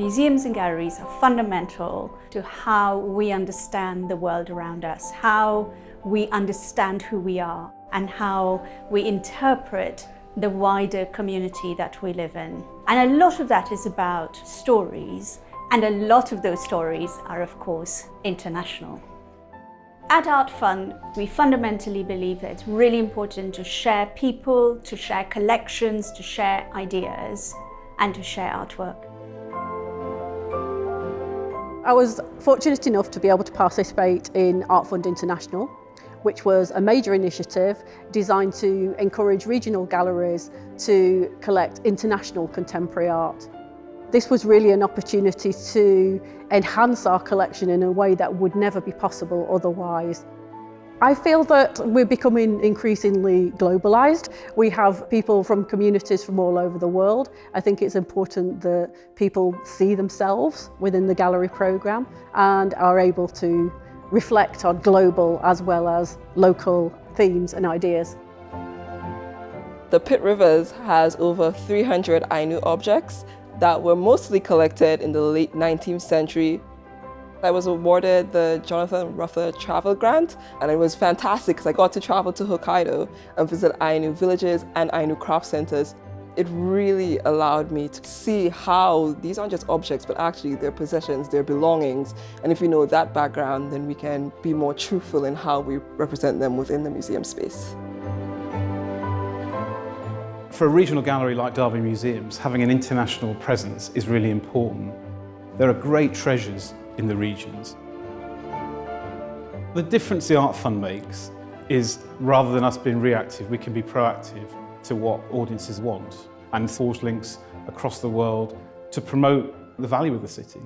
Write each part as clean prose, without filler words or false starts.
Museums and galleries are fundamental to how we understand the world around us, how we understand who we are, and how we interpret the wider community that we live in. And a lot of that is about stories, and a lot of those stories are, of course, international. At Art Fund, we fundamentally believe that it's really important to share people, to share collections, to share ideas, and to share artwork. I was fortunate enough to be able to participate in Art Fund International, which was a major initiative designed to encourage regional galleries to collect international contemporary art. This was really an opportunity to enhance our collection in a way that would never be possible otherwise. I feel that we're becoming increasingly globalised. We have people from communities from all over the world. I think it's important that people see themselves within the gallery programme and are able to reflect on global as well as local themes and ideas. The Pitt Rivers has over 300 Ainu objects that were mostly collected in the late 19th century. I was awarded the Jonathan Ruther Travel Grant, and it was fantastic because I got to travel to Hokkaido and visit Ainu villages and Ainu craft centers. It really allowed me to see how these aren't just objects, but actually they're possessions, they're belongings. And if we know that background, then we can be more truthful in how we represent them within the museum space. For a regional gallery like Derby Museums, having an international presence is really important. There are great treasures in the regions. The difference the Art Fund makes is, rather than us being reactive, we can be proactive to what audiences want and forge links across the world to promote the value of the city.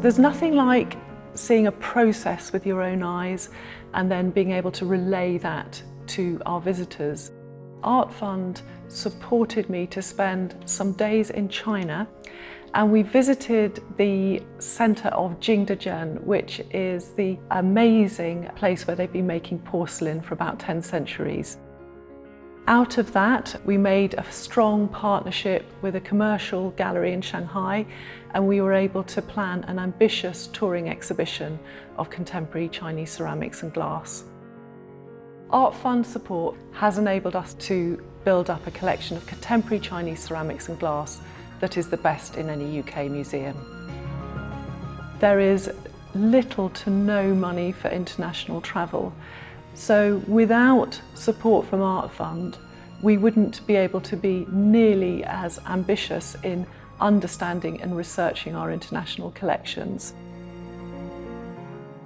There's nothing like seeing a process with your own eyes and then being able to relay that to our visitors. Art Fund supported me to spend some days in China, and we visited the centre of Jingdezhen, which is the amazing place where they've been making porcelain for about 10 centuries. Out of that, we made a strong partnership with a commercial gallery in Shanghai, and we were able to plan an ambitious touring exhibition of contemporary Chinese ceramics and glass. Art Fund support has enabled us to build up a collection of contemporary Chinese ceramics and glass that is the best in any UK museum. There is little to no money for international travel, so without support from Art Fund, we wouldn't be able to be nearly as ambitious in understanding and researching our international collections.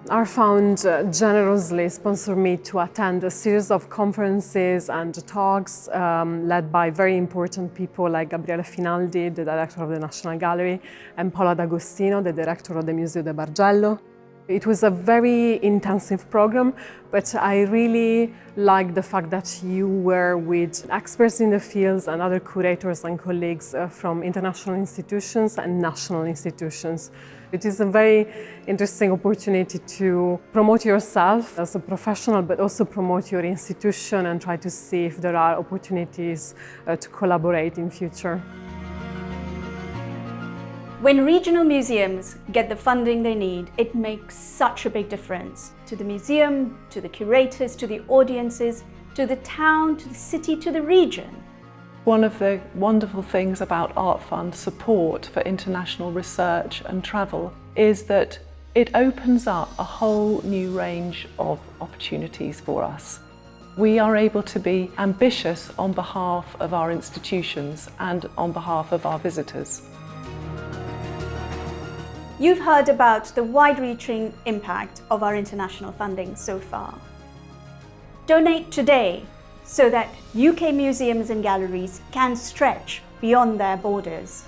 Art Fund generously sponsored me to attend a series of conferences and talks led by very important people like Gabriele Finaldi, the director of the National Gallery, and Paola D'Agostino, the director of the Museo de Bargello. It was a very intensive program, but I really liked the fact that you were with experts in the fields and other curators and colleagues from international institutions and national institutions. It is a very interesting opportunity to promote yourself as a professional, but also promote your institution and try to see if there are opportunities to collaborate in future. When regional museums get the funding they need, it makes such a big difference to the museum, to the curators, to the audiences, to the town, to the city, to the region. One of the wonderful things about Art Fund support for international research and travel is that it opens up a whole new range of opportunities for us. We are able to be ambitious on behalf of our institutions and on behalf of our visitors. You've heard about the wide-reaching impact of our international funding so far. Donate today so that UK museums and galleries can stretch beyond their borders.